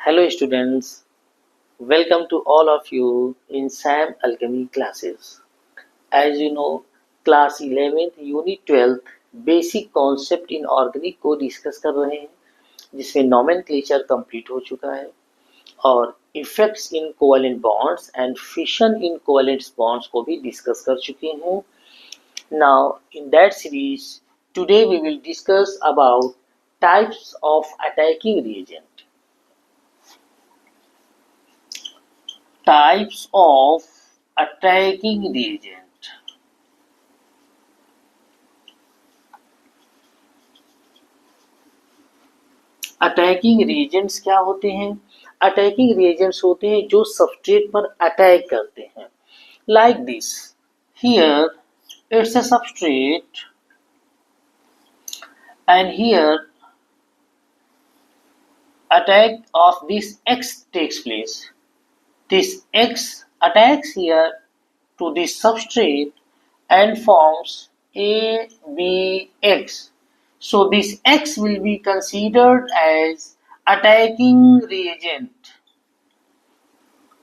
Hello students, welcome to all of you in SAM Alchemy classes. As you know, class 11th unit 12th basic concept in organic को discuss कर रहे हैं, जिसमें nomenclature complete हो चुका है और effects in covalent bonds and fission in covalent bonds को भी डिस्कस कर चुके हैं. Now in that series today we will discuss about types of attacking reagent. Types of attacking reagent. Attacking reagents क्या होते हैं? अटैकिंग रिएजेंट्स होते हैं जो सबस्ट्रेट पर अटैक करते हैं. Like this, here it's a substrate and here attack of this X takes place. This X attacks here to this substrate and forms ABX. So this X will be considered as attacking reagent.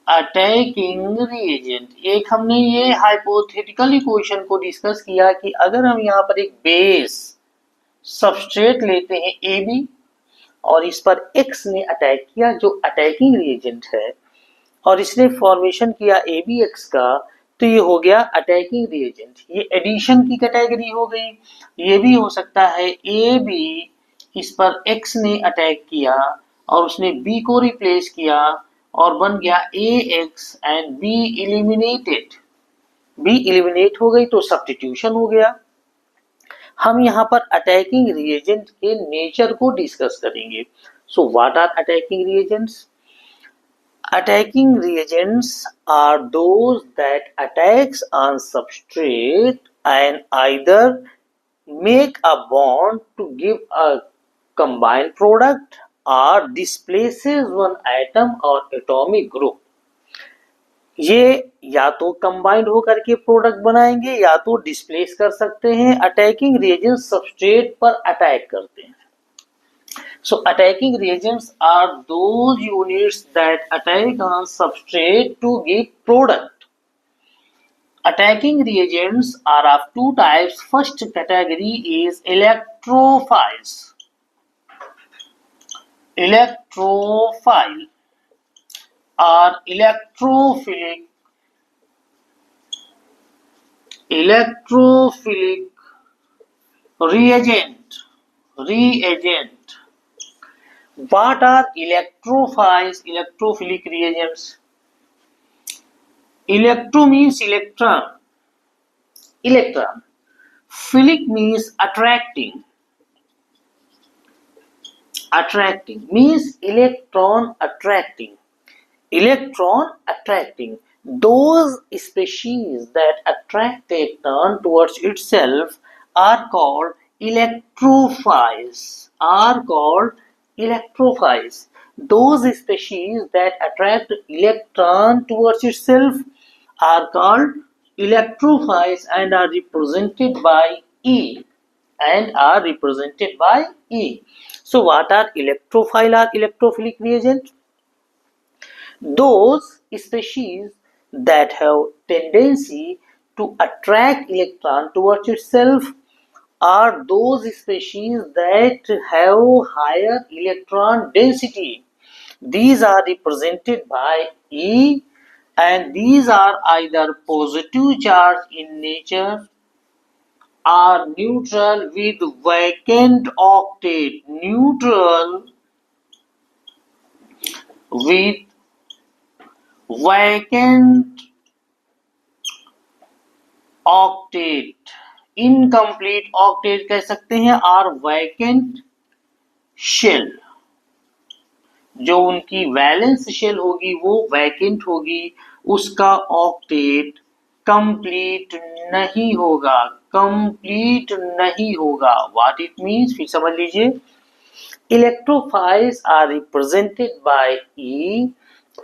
Attacking reagent. एक हमने ये hypothetical equation को discuss किया कि अगर हम यहाँ पर एक बेस सबस्ट्रेट लेते हैं AB और इस पर X ने अटैक किया जो अटैकिंग रिएजेंट है और इसने फॉर्मेशन किया ABX का, तो ये हो गया अटैकिंग रिएजेंट. ये एडिशन की कैटेगरी हो गई. ये भी हो सकता है AB इस पर X ने अटैक किया और उसने B को रिप्लेस किया और बन गया AX एंड B एलिमिनेटेड. B एलिमिनेट हो गई तो सब्स्टिट्यूशन हो गया. हम यहाँ पर अटैकिंग रिएजेंट के नेचर को डिस्कस करेंगे. So what are attacking reagents? Attacking reagents are those that attacks on substrate and either make a bond to give a combined product or displaces one atom or atomic group. ये या तो combined होकर के product बनाएंगे या तो displace कर सकते हैं. अटैकिंग रिएजेंट्स सबस्ट्रेट पर अटैक करते हैं. So attacking reagents are those units that attack on substrate to give product. Attacking reagents are of two types. First category is electrophiles. Electrophile or electrophilic reagent. What are electrophiles, electrophilic reagents? Electro means electron. Philic means attracting. Means electron attracting. Those species that attract the electron towards itself are called electrophiles. Those species that attract electron towards itself are called electrophiles and are represented by E. So what are electrophile or electrophilic reagent? Those species that have tendency to attract electron towards itself are those species that have higher electron density. These are represented by E, and these are either positive charge in nature or neutral with vacant octet. Incomplete octet कह सकते हैं और vacant shell. जो उनकी valence shell होगी वो vacant होगी, उसका ऑक्टेट कंप्लीट नहीं होगा. व्हाट इट मीन्स फिर समझ लीजिए. Electrophiles are represented by E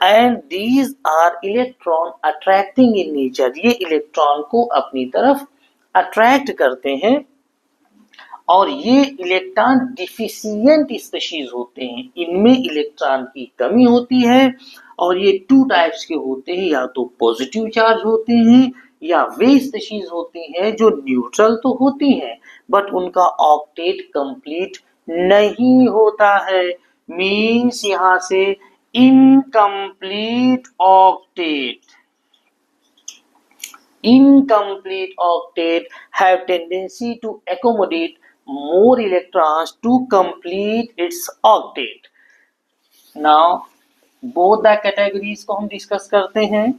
and these are electron attracting in nature. ये इलेक्ट्रॉन को अपनी तरफ अट्रैक्ट करते हैं और ये इलेक्ट्रॉन डिफिशियंट स्पीशीज होते हैं, इनमें इलेक्ट्रॉन की कमी होती है और ये टू टाइप्स के होते हैं, या तो पॉजिटिव चार्ज होते हैं या वे स्पीशीज होती हैं जो न्यूट्रल तो होती हैं बट उनका ऑक्टेट कंप्लीट नहीं होता है, मीन्स यहाँ से incomplete octet. Incomplete octet have tendency to accommodate more electrons to complete its octet. Now, both the categories को हम डिस्कस करते हैं।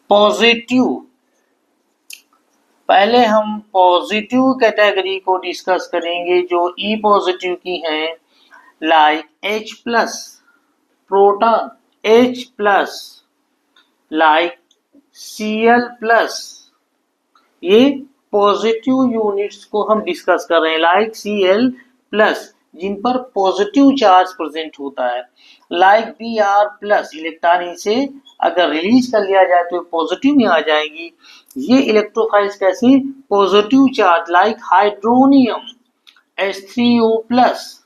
पॉजिटिव, पहले हम पॉजिटिव कैटेगरी को डिस्कस करेंगे जो ई पॉजिटिव की हैं, like H plus proton, H plus, like Cl plus, ये पॉजिटिव यूनिट्स को हम डिस्कस कर रहे हैं, लाइक Cl प्लस जिन पर पॉजिटिव चार्ज प्रेजेंट होता है, लाइक Br प्लस इलेक्ट्रॉन इनसे अगर रिलीज कर लिया जाए तो पॉजिटिव में आ जाएगी। ये इलेक्ट्रोफाइल्स कैसे positive charge, like hydronium H3O plus,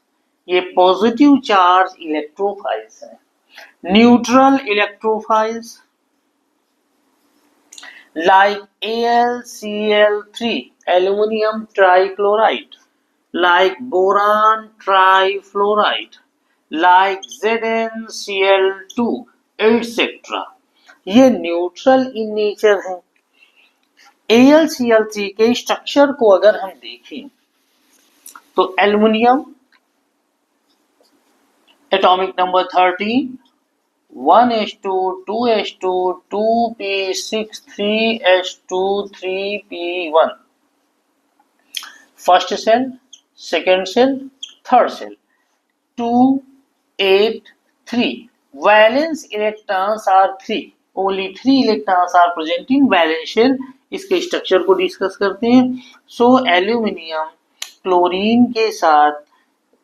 ये पॉजिटिव चार्ज इलेक्ट्रोफाइल्स है। Neutral electrophiles like AlCl3 aluminum trichloride, like boron trifluoride, like ZnCl2 etc. ये न्यूट्रल इन नेचर है। AlCl3 के स्ट्रक्चर को अगर हम देखें तो aluminium atomic number 13, 1s2 2s2 2p6 3s2 3p1, first shell, second shell, third shell, 2 8 3, valence electrons are 3, only 3 electrons are present in valence shell. इसके structure को डिस्कस करते हैं। सो एल्यूमिनियम क्लोरीन के साथ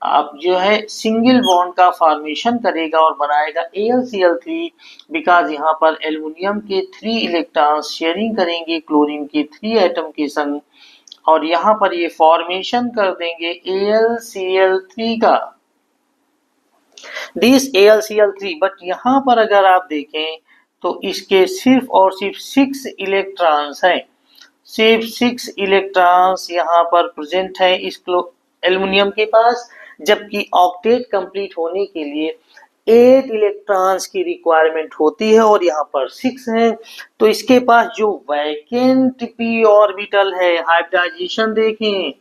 आप जो है सिंगल बॉन्ड का फॉर्मेशन करेगा और बनाएगा AlCl3, बिकॉज यहाँ पर एल्युमिनियम के 3 इलेक्ट्रॉन्स शेयरिंग करेंगे क्लोरीन के 3 एटम के संग और यहाँ पर ये फॉर्मेशन कर देंगे AlCl3 का, दिस AlCl3। बट यहाँ पर अगर आप देखें तो इसके सिर्फ और सिर्फ 6 इलेक्ट्रॉन्स हैं, सिर्फ 6 इलेक्ट्रॉन्स यहाँ पर प्रेजेंट है इस एल्युमिनियम के पास, जबकि ऑक्टेट कंप्लीट होने के लिए 8 इलेक्ट्रॉन्स की रिक्वायरमेंट होती है और यहाँ पर 6 हैं। तो इसके पास जो वैकेंट p ऑर्बिटल है, हाइब्रिडाइजेशन देखें,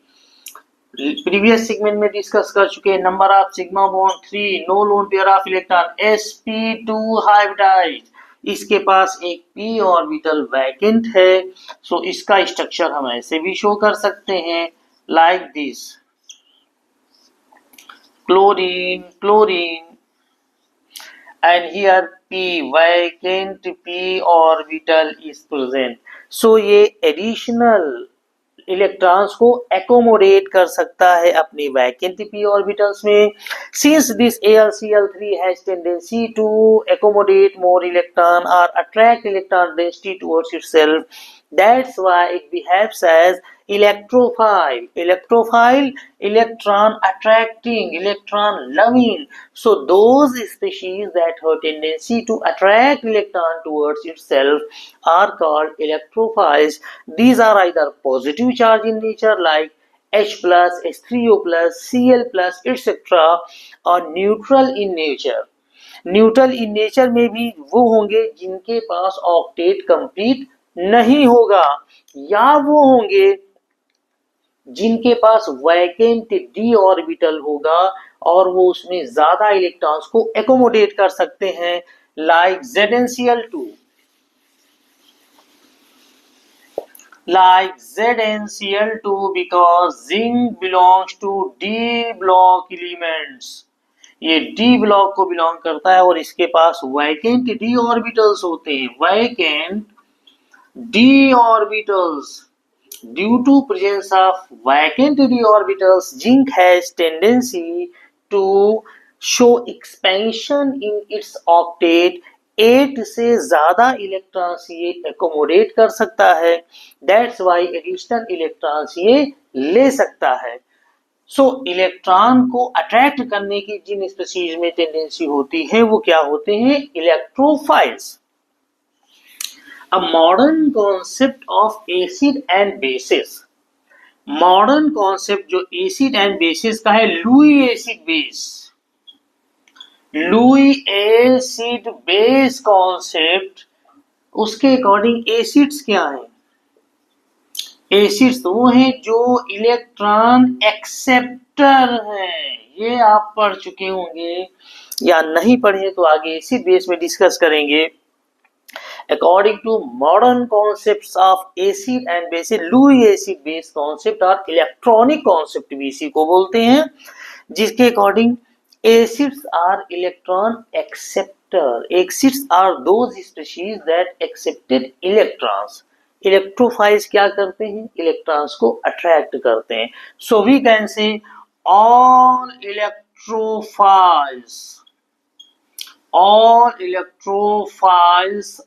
प्रीवियस सेगमेंट में डिस्कस कर चुके हैं, number of sigma bond 3, no lone pair of electron sp2 hybridise, इसके पास एक p ऑर्बिटल वैकेंट है। सो इसका स्ट्रक्चर हम ऐसे भी शो कर सकते हैं, like this, chlorine, chlorine, and here p vacant p orbital is present. So ये additional इलेक्ट्रॉन्स को एकोमोडेट कर सकता है अपनी वैकेंट p ऑर्बिटल्स में। Since this AlCl3 has tendency to accommodate more electron or attract electron density towards itself, that's why it behaves as electrophile. Electrophile, electron attracting, electron loving. So those species that have tendency to attract electron towards itself are called electrophiles. These are either positive charge in nature like H plus, H3O plus, Cl plus etc. or neutral in nature. Neutral in nature में भी वो होंगे जिनके पास octet complete नहीं होगा, या वो होंगे जिनके पास वैकेंट d ऑर्बिटल होगा और वो उसमें ज्यादा इलेक्ट्रॉन्स को एकोमोडेट कर सकते हैं, like ZnCl2, like ZnCl2 because zinc belongs to d block elements, ये d ब्लॉक को बिलोंग करता है और इसके पास वैकेंट d ऑर्बिटल्स होते हैं, vacant d orbitals. Due to presence of vacant d orbitals, zinc has tendency to show expansion in its octet 8 से ज्यादा इलेक्ट्रॉन्स ये एकोमोडेट कर सकता है, दैट्स वाई एडिशनल इलेक्ट्रॉन्स ये ले सकता है। सो इलेक्ट्रॉन को अट्रैक्ट करने की जिन स्पीशीज में टेंडेंसी होती है वो क्या होते हैं, electrophiles. A modern concept of acid and bases, modern concept जो एसिड एंड बेसिस का है, Louis acid base, Louis acid base concept, उसके अकॉर्डिंग एसिड्स क्या हैं, एसिड्स वो हैं जो इलेक्ट्रॉन एक्सेप्टर हैं। ये आप पढ़ चुके होंगे या नहीं पढ़े तो आगे एसिड बेस में डिस्कस करेंगे। According to modern concepts of acid and base, Lewis acid base concept और इलेक्ट्रॉनिक कॉन्सेप्ट भी इसी को बोलते हैं, जिसके according acids are electron acceptor. Acids are those species that accepted electrons. Electrophiles क्या करते हैं, इलेक्ट्रॉन्स को अट्रैक्ट करते हैं। So we can say all electrophiles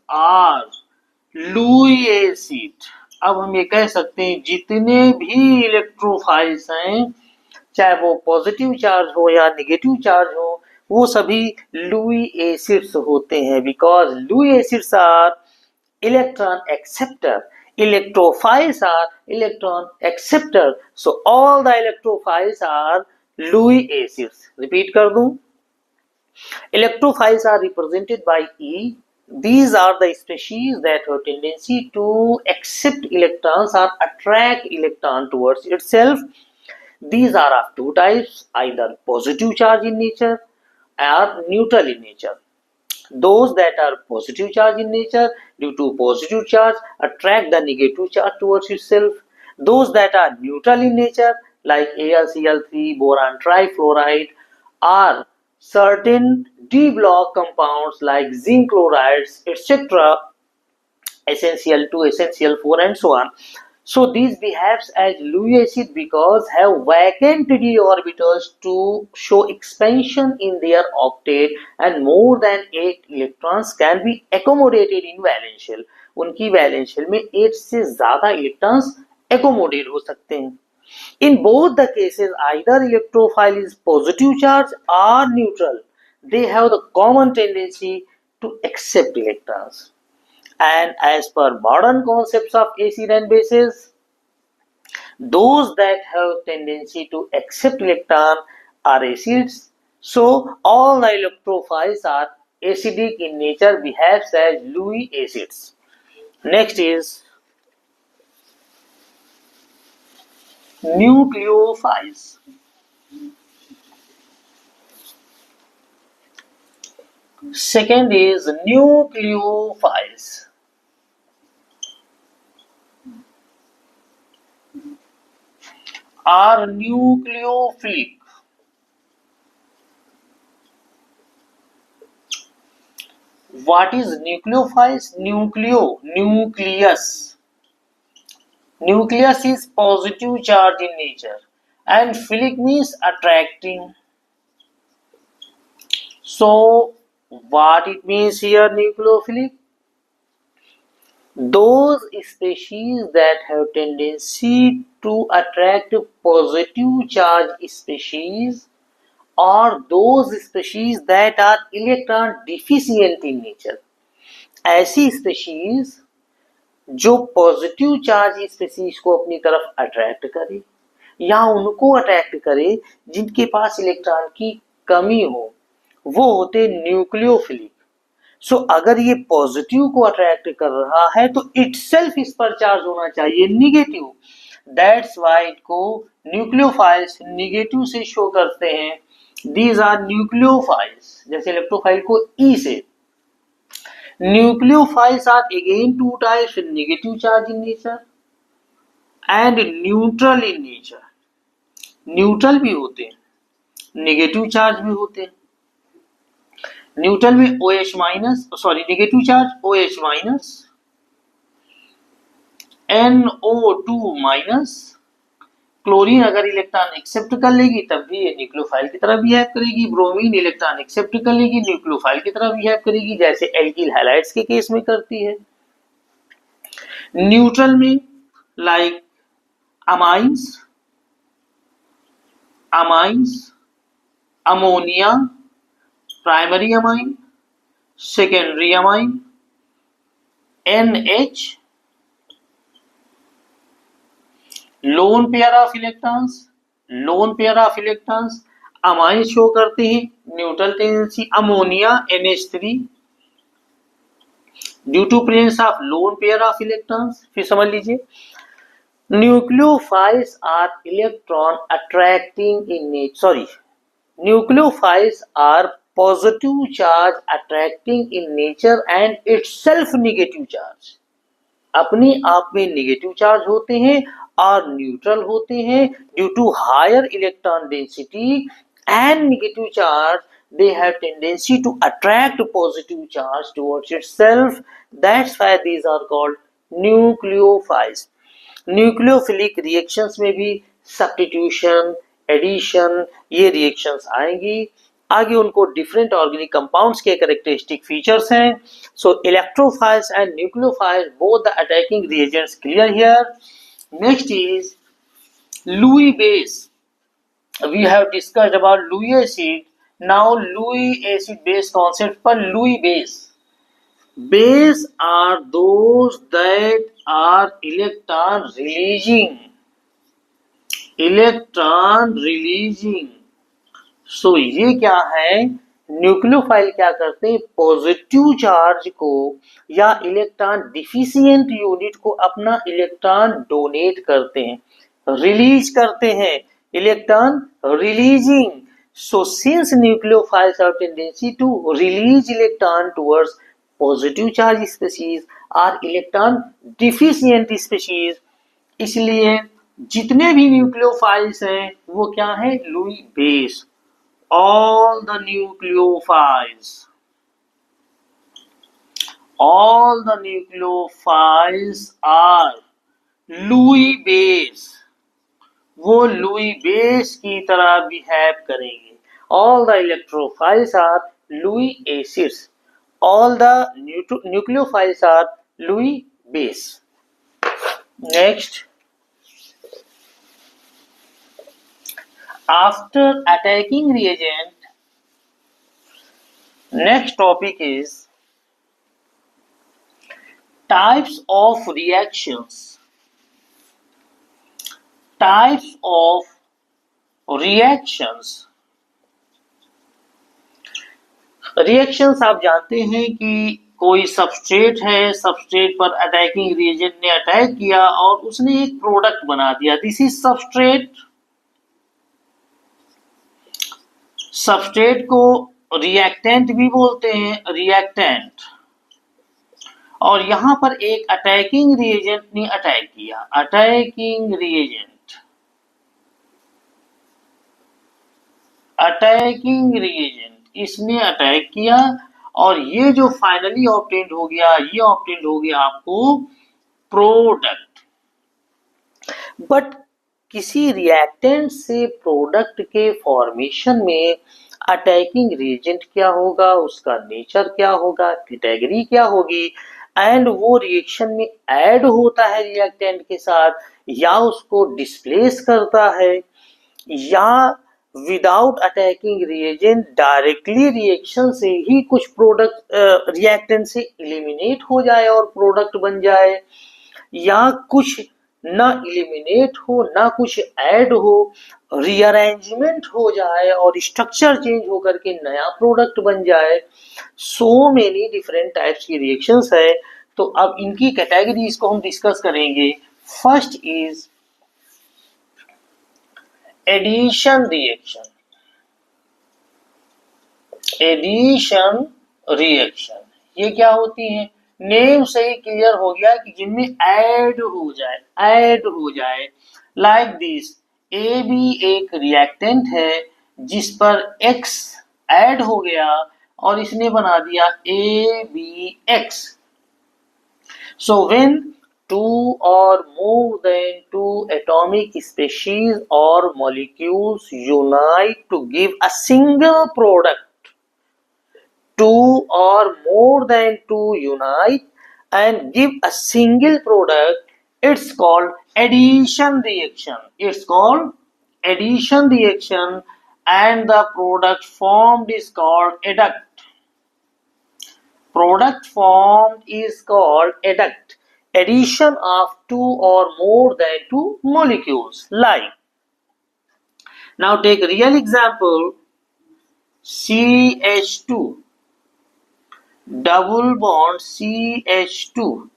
are Lewis acid। अब हम ये कह सकते हैं जितने भी इलेक्ट्रोफाइल्स हैं, चाहे वो पॉजिटिव चार्ज हो या नेगेटिव चार्ज हो, वो सभी लुई एसिड्स होते हैं, because Lewis acids are electron acceptor, electrophiles are electron acceptor, so all the electrophiles are Lewis acids। Repeat कर दूं, electrophiles are represented by E। These are the species that have tendency to accept electrons or attract electron towards itself। These are of two types, either positive charge in nature or neutral in nature। Those that are positive charge in nature, due to positive charge, attract the negative charge towards itself। Those that are neutral in nature, like AlCl3, boron trifluoride, are certain D block compounds like zinc chlorides, etc., SnCl2, SnCl4, and so on। So these behaves as Lewis acid because have vacant d orbitals to show expansion in their octet and more than 8 electrons can be accommodated in valence shell। उनकी valence shell में 8 से ज्यादा electrons accommodate हो सकते हैं। In both the cases, either electrophile is positive charge or neutral, they have the common tendency to accept electrons। And as per modern concepts of acid and bases, those that have tendency to accept electron are acids। So all the electrophiles are acidic in nature, behaves as Lewis acids। Next is nucleophiles। Second is nucleophiles। Are nucleophilic। What is nucleophiles? Nucleus। Nucleus is positive charge in nature and philic means attracting। So what it means here, nucleophilic? Those species that have tendency to attract positive charge species or those species that are electron deficient in nature। ऐसी species जो positive charge species को अपनी तरफ attract करे या उनको attract करे जिनके पास इलेक्ट्रॉन की कमी हो, वो होते न्यूक्लियोफिलिक। सो अगर ये पॉजिटिव को अट्रैक्ट कर रहा है तो इटसेल्फ इस पर चार्ज होना चाहिए निगेटिव, दैट्स व्हाई को न्यूक्लियोफाइल्स निगेटिव से शो करते हैं। दीज आर न्यूक्लियोफाइल्स, जैसे इलेक्ट्रोफाइल को ई से। Nucleophiles are again two types, negative charge in nature and neutral in nature। Neutral भी होते हैं, नेगेटिव चार्ज भी होते हैं। न्यूट्रल में OH minus, sorry negative charge OH minus, NO2 minus, chlorine अगर इलेक्ट्रॉन एक्सेप्ट कर लेगी तब भी ये न्यूक्लियोफाइल की तरह बिहेव करेगी। ब्रोमीन इलेक्ट्रॉन एक्सेप्ट कर लेगी, न्यूक्लियोफाइल की तरह बिहेव करेगी, जैसे एल्किल हैलाइड्स के केस में करती है। न्यूट्रल में like amines, ammonia, primary amine, secondary amine, NH, lone pair of electrons, amine show करते हैं neutral tendency. Ammonia NH3 due to presence of lone pair of electrons. फिर समझ लीजिए, nucleophiles are electron attracting in nature, nucleophiles are positive charge attracting in nature and itself negative charge, अपने आप में negative charge होते हैं और neutral होते हैं due to higher electron density and negative charge they have tendency to attract positive charge towards itself. That's why these are called nucleophiles. Nucleophilic reactions में भी सब्स्टिट्यूशन, एडिशन, ये रिएक्शंस आएंगी। आगे उनको डिफरेंट ऑर्गेनिक कंपाउंड्स के characteristic features हैं। So electrophiles and nucleophiles both the attacking reagents clear here. Next is Lewis base. We have discussed about Lewis acid. Now Lewis acid base concept पर Lewis base. Base are those that are electron releasing. So ये क्या है? Nucleophile क्या करते हैं? Positive charge को या electron deficient unit को अपना इलेक्ट्रॉन डोनेट करते हैं, रिलीज करते हैं, electron releasing. So since nucleophiles have tendency to release electron towards positive charge species or electron deficient species, इसलिए जितने भी न्यूक्लियोफाइल्स हैं वो क्या है? Louis base. all the nucleophiles are Louis base, वो लुई बेस की तरह बिहेव करेंगे। All the electrophiles are Lewis acids. All the nucleophiles are Lewis base. Next, after attacking reagent, next topic is types of reactions. Types of reactions. Reactions आप जानते हैं कि कोई substrate है, सबस्ट्रेट पर अटैकिंग रिएजेंट ने attack किया और उसने एक प्रोडक्ट बना दिया। This is substrate. सबस्ट्रेट को रिएक्टेंट भी बोलते हैं, रिएक्टेंट। और यहां पर एक अटैकिंग रिएजेंट ने अटैक किया, अटैकिंग रिएजेंट इसने अटैक किया और ये जो फाइनली ऑब्टेन्ड हो गया, ये ऑब्टेन्ड हो गया आपको प्रोडक्ट। बट किसी रिएक्टेंट से प्रोडक्ट के फॉर्मेशन में अटैकिंग रिएजेंट क्या होगा, उसका नेचर क्या होगा, कैटेगरी क्या होगी, एंड वो रिएक्शन में ऐड होता है रिएक्टेंट के साथ या उसको डिस्प्लेस करता है, या without attacking reagent directly reaction से ही कुछ प्रोडक्ट रिएक्टेंट से एलिमिनेट हो जाए और प्रोडक्ट बन जाए, या कुछ ना एलिमिनेट हो ना कुछ ऐड हो, रीअरेंजमेंट हो जाए और स्ट्रक्चर चेंज होकर के नया प्रोडक्ट बन जाए। सो मेनी डिफरेंट टाइप्स की रिएक्शंस है। तो अब इनकी कैटेगरीज को हम डिस्कस करेंगे। First is addition reaction. Addition reaction ये क्या होती है? नेम से ही क्लियर हो गया कि जिनमें ऐड हो जाए। लाइक दिस, ए बी एक रिएक्टेंट है जिस पर X ऐड हो गया और इसने बना दिया ABX। So when two or more than two atomic species or molecules unite to give a single product. Two or more than two unite and give a single product. It's called addition reaction. It's called addition reaction, and the product formed is called adduct. Product formed is called adduct. Addition of two or more than two molecules. Like, now take real example, CH2, double bond CH2,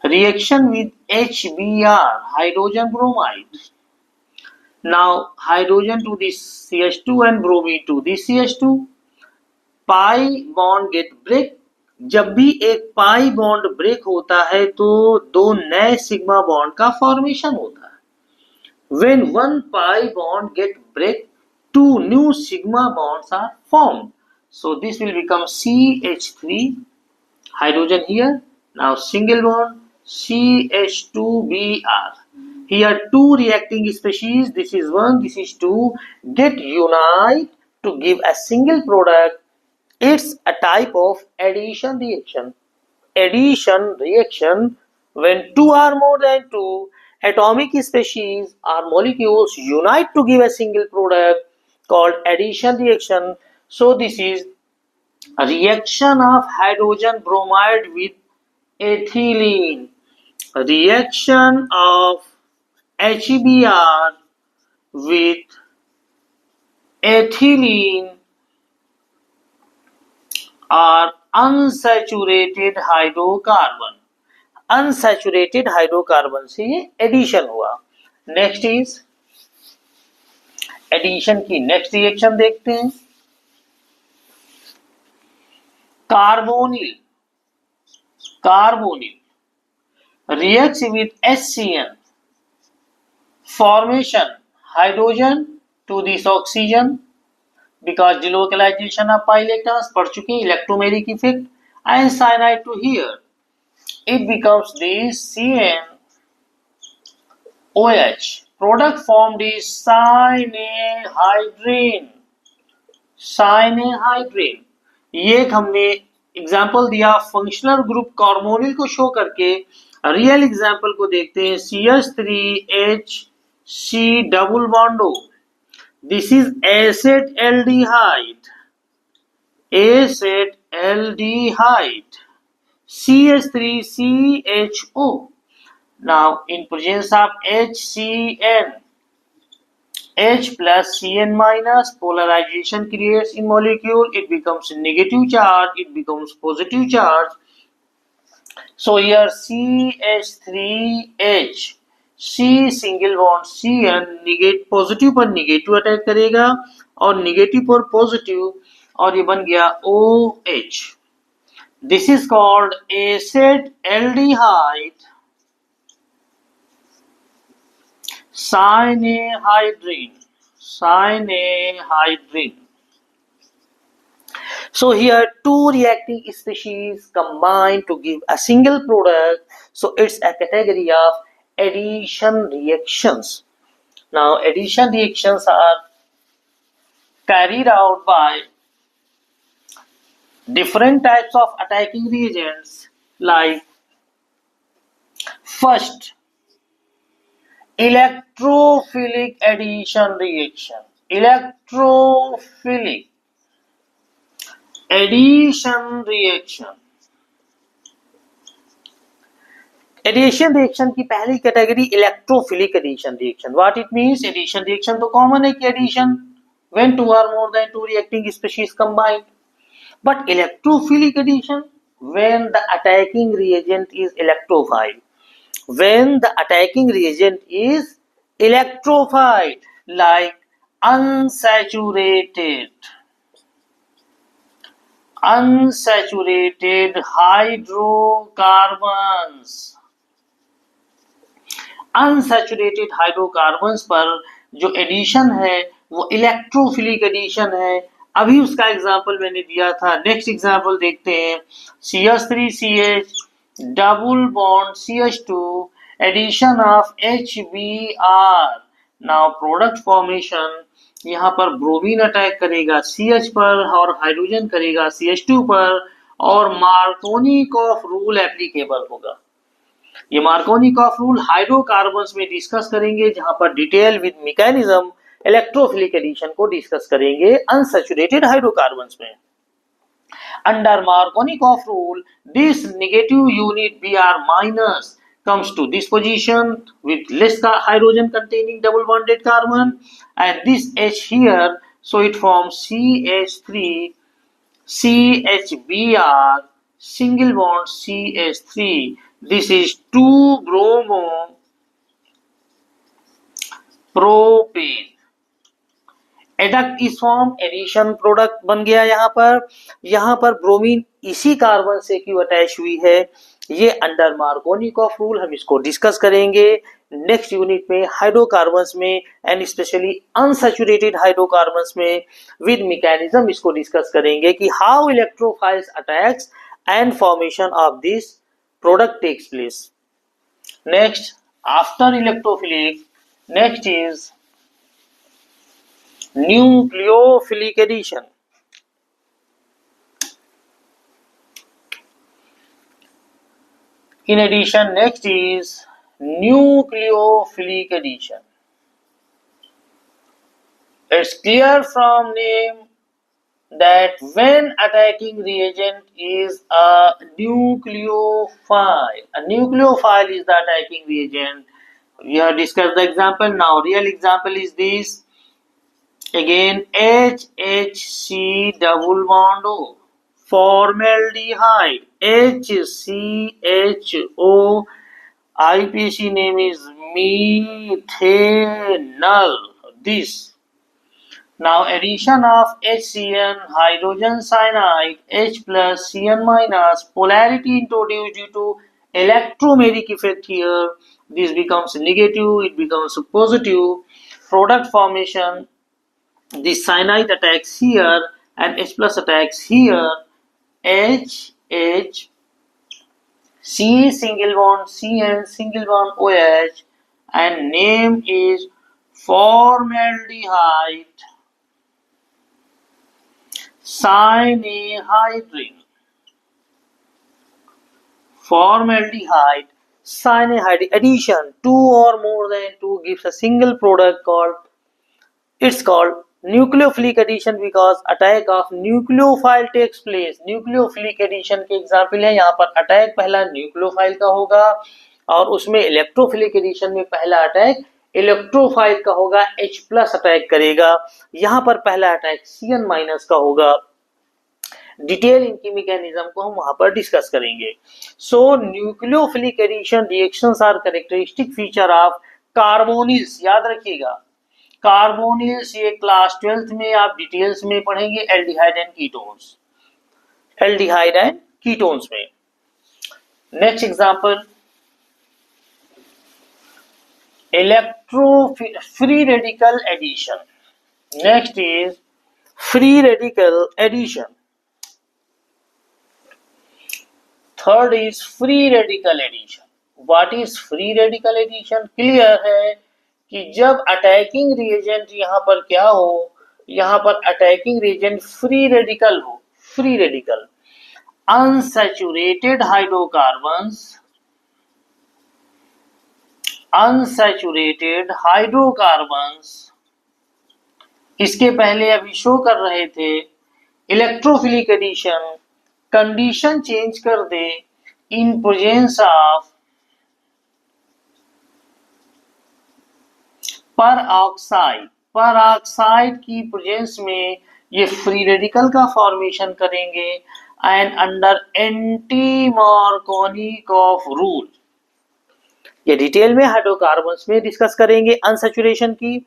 reaction with HBr, hydrogen bromide. Now hydrogen to this CH2 and bromine to this CH2. Pi bond get break. जब भी एक pi bond break होता है तो दो नए sigma bond का formation होता है. When one pi bond get break, two new sigma bonds are formed. So this will become CH3, hydrogen here. Now single bond CH2Br. Here two reacting species, this is one, this is two, get unite to give a single product. It's a type of addition reaction. Addition reaction, when two or more than two atomic species or molecules unite to give a single product, called addition reaction. So this is a reaction of hydrogen bromide with ethylene. A reaction of HBr with ethylene or unsaturated hydrocarbon. Unsaturated hydrocarbon से ये addition हुआ. Next is addition की next reaction देखते हैं. Carbonyl. Carbonyl reacts with HCN. Formation hydrogen to this oxygen because delocalization of pi electrons पढ़ चुके. Electromeric effect and cyanide to here. It becomes this CnOH. Product formed is cyanohydrin. cyanohydrin. ये हमने example दिया functional group carbonyl को show करके. Real example को देखते हैं. CH3HC double bond O. This is acid aldehyde CH3CHO. Now in presence of HCN, H plus Cn minus, polarization creates in molecule. It becomes negative charge, it becomes positive charge. So here CH3H, C single bond Cn negate positive पर negative attack करेगा और negative पर positive, और ये बन गया OH. This is called acetaldehyde cyanohydrin. So here two reacting species combine to give a single product. So it's a category of addition reactions. Now addition reactions are carried out by different types of attacking reagents. Like first, electrophilic addition reaction. Electrophilic addition reaction. Addition reaction की पहली category electrophilic addition reaction. What it means? Addition reaction तो common है कि addition when two are more than two reacting species combined. But electrophilic addition when the attacking reagent is electrophile. When the attacking reagent is electrified, like unsaturated hydrocarbons. Unsaturated hydrocarbons पर जो addition है वो electrophilic addition है. अभी उसका example मैंने दिया था. नेक्स्ट एग्जाम्पल देखते हैं. CH3CH double bond CH2, addition of HBr. Now product formation, यहाँ पर ब्रोमीन अटैक करेगा CH पर और हाइड्रोजन करेगा CH2 पर और मार्कोनिकॉफ रूल एप्लीकेबल होगा। ये मार्कोनिकॉफ रूल हाइड्रोकार्बन्स में डिस्कस करेंगे, जहां पर detail with mechanism electrophilic addition को डिस्कस करेंगे अनसैचुरेटेड हाइड्रोकार्बन्स में। Under Markovnikov rule, this negative unit Br minus comes to this position with less hydrogen containing double bonded carbon, and this H here, so it forms CH3 CHBr single bond CH3. This is 2-bromo propane. Adduct is form, addition product बन गया। यहाँ पर bromine इसी carbon से क्यों attach हुई है, ये अंडर मार्कोनिकॉफ रूल हम इसको डिस्कस करेंगे नेक्स्ट यूनिट में हाइड्रोकार्बन्स में एंड स्पेशली अनसैचुरेटेड हाइड्रोकार्बन्स में विद मैकेनिज्म इसको डिस्कस करेंगे कि how electrophiles attacks and formation of this product takes place. Next after electrophilic, next is nucleophilic addition. In addition, next is nucleophilic addition. It's clear from name that when attacking reagent is a nucleophile is the attacking reagent. We have discussed the example. Now real example is this. Again, HHC double bond O, formaldehyde, HCHO, IPC name is methanol. This. Now addition of HCN, hydrogen cyanide, H plus Cn minus, polarity introduced due to electromagnetic effect here. This becomes negative, it becomes positive. Product formation, the cyanide attacks here and H plus attacks here. H C single bond Cn single bond OH, and name is formaldehyde cyanohydrin. Formaldehyde cyanohydrin addition, 2 or more than 2 gives a single product called nucleophilic addition because attack of nucleophile takes place. nucleophilic addition के example है, यहाँ पर attack पहला nucleophile का होगा और उसमें electrophilic addition में पहला अटैक इलेक्ट्रोफाइल का होगा, H प्लस अटैक करेगा। यहाँ पर पहला अटैक Cn माइनस का होगा। डिटेल इनकी मैकेनिज्म को हम वहां पर डिस्कस करेंगे। So nucleophilic addition reactions are characteristic feature of carbonyls. याद रखिएगा कार्बोनिल्स, ये क्लास 12th में आप डिटेल्स में पढ़ेंगे एल्डिहाइड एंड कीटोन्स में। Next example, free radical addition. Next is free radical addition. Third is free radical addition. What is free radical addition? Clear है कि जब अटैकिंग रिएजेंट यहाँ पर क्या हो, यहाँ पर अटैकिंग रिएजेंट फ्री रेडिकल हो। फ्री रेडिकल अनसैचुरेटेड हाइड्रोकार्बन्स इसके पहले अभी शो कर रहे थे। इलेक्ट्रोफिलिक एडिशन कंडीशन चेंज कर दे इन प्रेजेंस ऑफ पर की प्रेजेंस में ये फ्री रेडिकल का फॉर्मेशन करेंगे and under anti Markovnikov rule. ये डिटेल में हाइड्रोकार्बन्स में डिस्कस करेंगे अनसैचुरेशन की।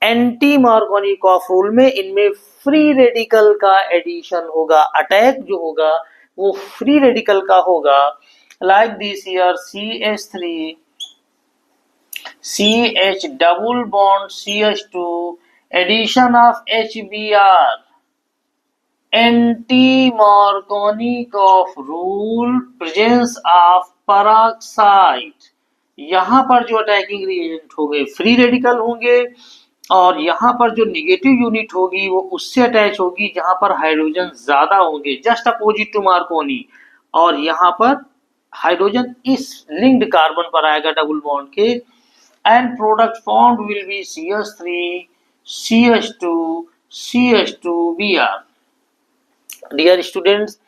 एंटी मार्कोनिकॉफ रूल में इनमें फ्री रेडिकल का एडिशन होगा, अटैक जो होगा वो फ्री रेडिकल का होगा। Like this here CH3 CH double bond CH2 addition of HBr anti-Markovnikov rule, presence of peroxide. यहाँ पर जो अटैकिंग रिएजेंट होंगे फ्री रेडिकल होंगे, और यहाँ पर जो निगेटिव यूनिट होगी वो उससे अटैच होगी जहां पर हाइड्रोजन ज्यादा होंगे, जस्ट अपोजिट टू मार्कोनी। और यहाँ पर हाइड्रोजन इस लिंक्ड कार्बन पर आएगा डबल बॉन्ड के, end product formed will be CH3 CH2 CH2Br। Dear students,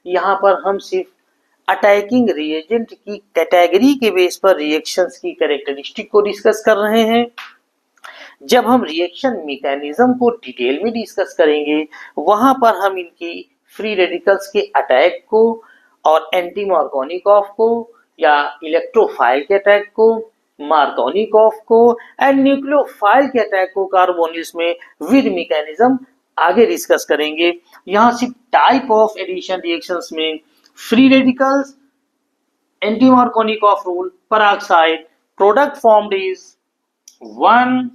यहाँ पर हम सिर्फ अटैकिंग रिएजेंट की कैटेगरी के बेस पर रिएक्शंस की कैरेक्टरिस्टिक को डिस्कस कर रहे हैं। जब हम रिएक्शन मैकेनिज्म को डिटेल में डिस्कस करेंगे वहां पर हम इनकी फ्री रेडिकल्स के अटैक को और एंटी मार्कोनिकॉफ को या इलेक्ट्रोफाइल के अटैक को, मार्कोनिकॉफ को एंड न्यूक्लियोफाइल के अटैक को कार्बोनिल्स में विद मैकेनिज्म आगे डिस्कस करेंगे। यहाँ सिर्फ टाइप ऑफ एडिशन रिएक्शंस में free radicals, anti Markovnikov rule, peroxide, product formed is 1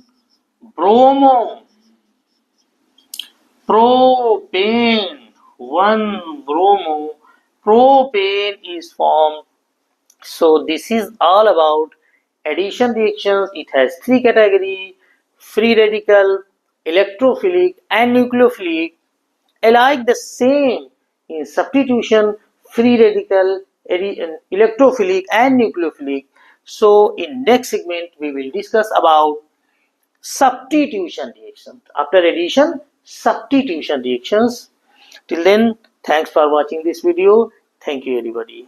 bromo, propane, 1 bromo, propane is formed. So this is all about addition reactions. It has 3 categories: free radical, electrophilic and nucleophilic. Alike the same in substitution, free radical, electrophilic and nucleophilic. So in next segment we will discuss about substitution reactions. After addition, substitution reactions. Till then, thanks for watching this video. Thank you everybody.